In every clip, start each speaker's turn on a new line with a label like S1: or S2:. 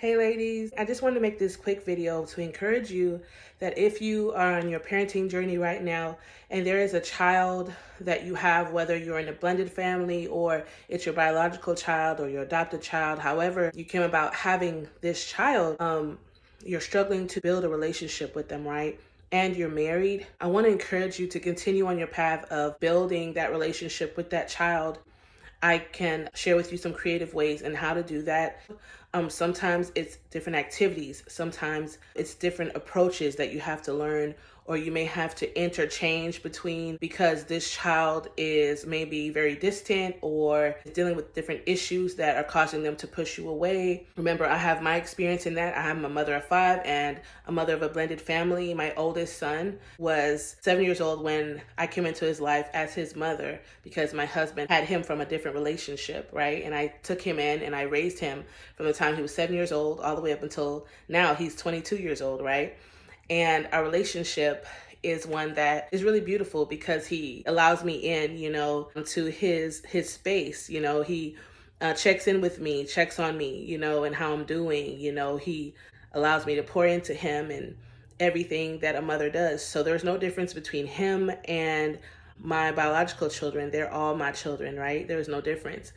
S1: Hey ladies, I just wanted to make this quick video to encourage you that if you are on your parenting journey right now and there is a child that you have, whether you're in a blended family or it's your biological child or your adopted child, however you came about having this child, you're struggling to build a relationship with them, right? And you're married, I want to encourage you to continue on your path of building that relationship with that child. I can share with you some creative ways and how to do that. Sometimes it's different activities. Sometimes it's different approaches that you have to learn, or you may have to interchange between because this child is maybe very distant or dealing with different issues that are causing them to push you away. Remember, I have my experience in that. I am a mother of 5 and a mother of a blended family. My oldest son was 7 years old when I came into his life as his mother because my husband had him from a different relationship, right? And I took him in and I raised him from the time he was 7 years old all the way up until now he's 22 years old, right? And our relationship is one that is really beautiful because he allows me in, to his space. He checks in with me, checks on me, and how I'm doing. He allows me to pour into him and everything that a mother does. So there's no difference between him and my biological children. They're all my children, right? There's no difference.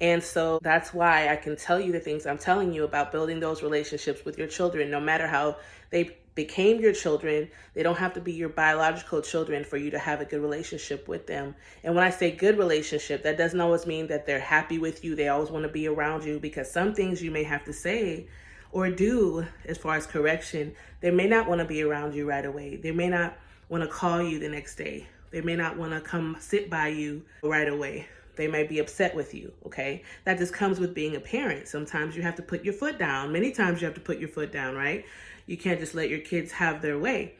S1: And so that's why I can tell you the things I'm telling you about building those relationships with your children, no matter how they became your children. They don't have to be your biological children for you to have a good relationship with them. And when I say good relationship, that doesn't always mean that they're happy with you. They always want to be around you, because some things you may have to say or do as far as correction, they may not want to be around you right away. They may not want to call you the next day. They may not want to come sit by you right away. They might be upset with you, okay? That just comes with being a parent. Sometimes you have to put your foot down. Many times you have to put your foot down, right? You can't just let your kids have their way.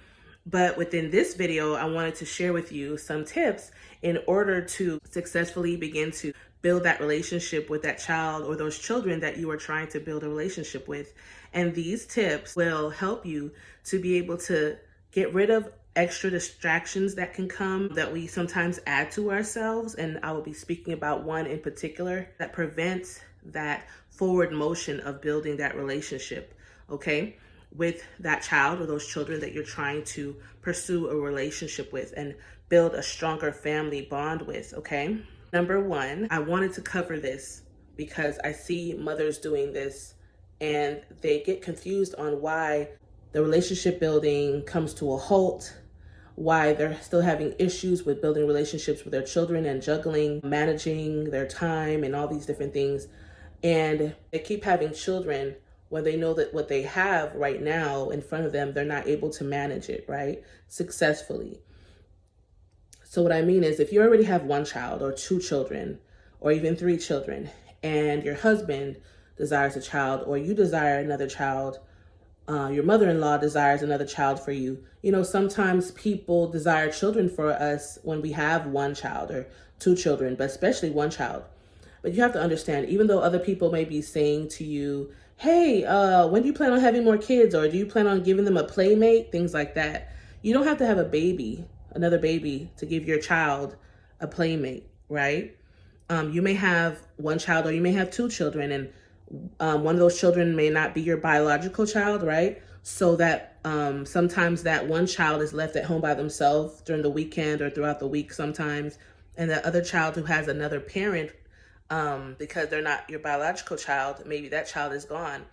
S1: But within this video, I wanted to share with you some tips in order to successfully begin to build that relationship with that child or those children that you are trying to build a relationship with. And these tips will help you to be able to get rid of extra distractions that can come that we sometimes add to ourselves. And I will be speaking about one in particular that prevents that forward motion of building that relationship, okay, with that child or those children that you're trying to pursue a relationship with and build a stronger family bond with, okay? Number one, I wanted to cover this because I see mothers doing this and they get confused on why the relationship building comes to a halt, why they're still having issues with building relationships with their children and juggling, managing their time and all these different things. And they keep having children when they know that what they have right now in front of them, they're not able to manage it, right, successfully. So what I mean is, if you already have one child or 2 children or even 3 children, and your husband desires a child or you desire another child, your mother-in-law desires another child for you. Sometimes people desire children for us when we have one child or 2 children, but especially one child. But you have to understand, even though other people may be saying to you, hey, when do you plan on having more kids? Or do you plan on giving them a playmate? Things like that. You don't have to have another baby, to give your child a playmate, right? You may have one child or you may have 2 children, and one of those children may not be your biological child, right? So that sometimes that one child is left at home by themselves during the weekend or throughout the week sometimes. And the other child who has another parent, because they're not your biological child, maybe that child is gone.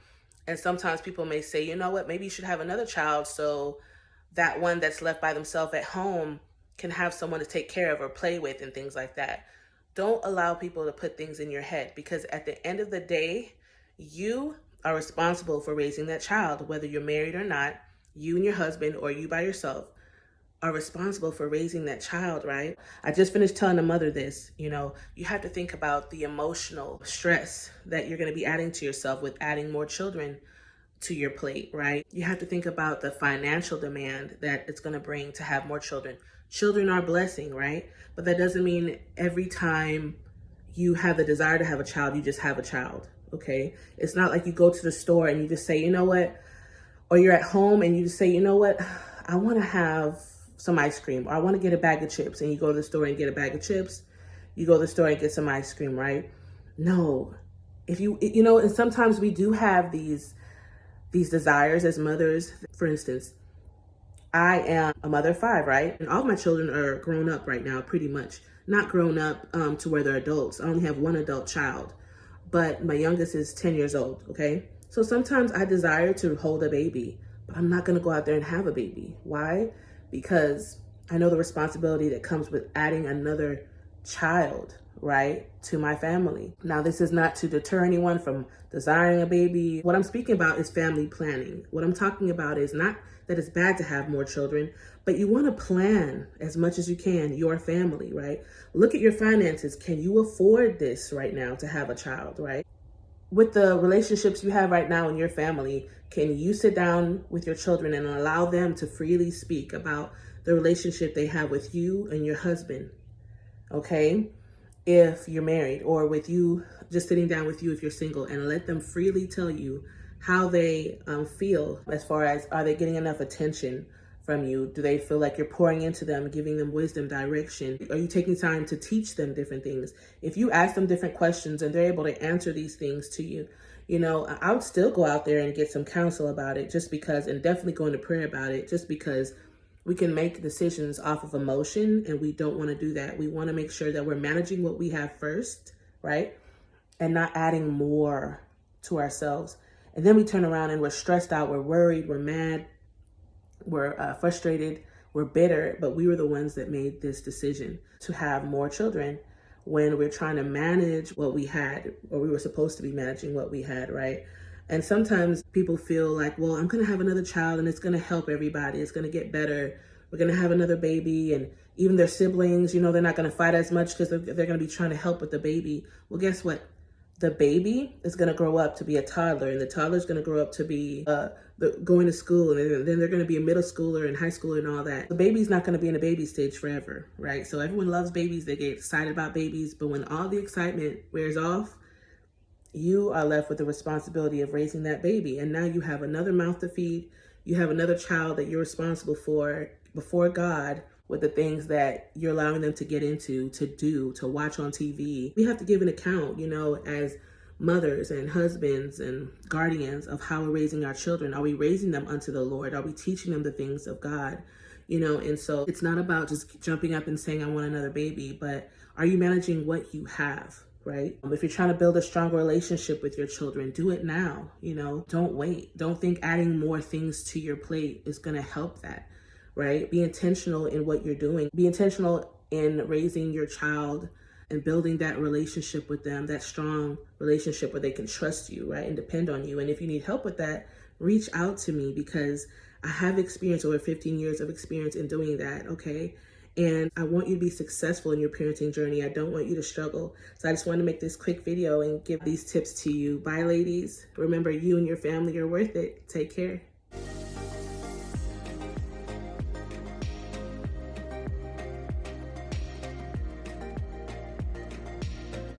S1: And sometimes people may say, you know what, maybe you should have another child so that one that's left by themselves at home can have someone to take care of or play with and things like that. Don't allow people to put things in your head, because at the end of the day, you are responsible for raising that child, whether you're married or not. You and your husband or you by yourself are responsible for raising that child, right? I just finished telling a mother this, you have to think about the emotional stress that you're going to be adding to yourself with adding more children to your plate, right? You have to think about the financial demand that it's going to bring to have more children. Children are a blessing, right? But that doesn't mean every time you have the desire to have a child, you just have a child, okay? It's not like you go to the store and you just say, you know what, or you're at home and you just say, you know what, I want to have some ice cream, or I want to get a bag of chips, and you go to the store and get a bag of chips. You go to the store and get some ice cream, right? No. And sometimes we do have these these desires as mothers. For instance, I am a mother of 5, right? And all of my children are grown up right now, pretty much. Not grown up to where they're adults. I only have one adult child, but my youngest is 10 years old, okay? So sometimes I desire to hold a baby, but I'm not gonna go out there and have a baby. Why? Because I know the responsibility that comes with adding another child, right, to my family. Now, this is not to deter anyone from desiring a baby. What I'm speaking about is family planning. What I'm talking about is not that it's bad to have more children, but you want to plan as much as you can your family, right? Look at your finances. Can you afford this right now to have a child, right? With the relationships you have right now in your family, can you sit down with your children and allow them to freely speak about the relationship they have with you and your husband? Okay, if you're married, or with you, just sitting down with you if you're single, and let them freely tell you how they feel, as far as, are they getting enough attention from you? Do they feel like you're pouring into them, giving them wisdom, direction? Are you taking time to teach them different things? If you ask them different questions and they're able to answer these things to you, you know, I would still go out there and get some counsel about it, just because, and definitely go into prayer about it, just because we can make decisions off of emotion, and we don't want to do that. We want to make sure that we're managing what we have first, right? And not adding more to ourselves. And then we turn around and we're stressed out, we're worried, we're mad, we're frustrated, we're bitter, but we were the ones that made this decision to have more children when we're trying to manage what we had, or we were supposed to be managing what we had, right? And sometimes people feel like, well, I'm going to have another child and it's going to help everybody. It's going to get better. We're going to have another baby, and even their siblings, you know, they're not going to fight as much because they're going to be trying to help with the baby. Well, guess what? The baby is going to grow up to be a toddler, and the toddler is going to grow up to be going to school, and then they're going to be a middle schooler and high schooler and all that. The baby's not going to be in a baby stage forever, right? So everyone loves babies. They get excited about babies, but when all the excitement wears off, you are left with the responsibility of raising that baby. And now you have another mouth to feed. You have another child that you're responsible for before God, with the things that you're allowing them to get into, to do, to watch on TV. We have to give an account, you know, as mothers and husbands and guardians, of how we're raising our children. Are we raising them unto the Lord? Are we teaching them the things of God? You know, and so it's not about just jumping up and saying, I want another baby, but are you managing what you have? Right? If you're trying to build a stronger relationship with your children, do it now. You know, don't wait. Don't think adding more things to your plate is going to help that, right? Be intentional in what you're doing. Be intentional in raising your child and building that relationship with them, that strong relationship where they can trust you, right? And depend on you. And if you need help with that, reach out to me, because I have experience, over 15 years of experience in doing that, okay? And I want you to be successful in your parenting journey. I don't want you to struggle. So I just wanted to make this quick video and give these tips to you. Bye, ladies. Remember, you and your family are worth it. Take care.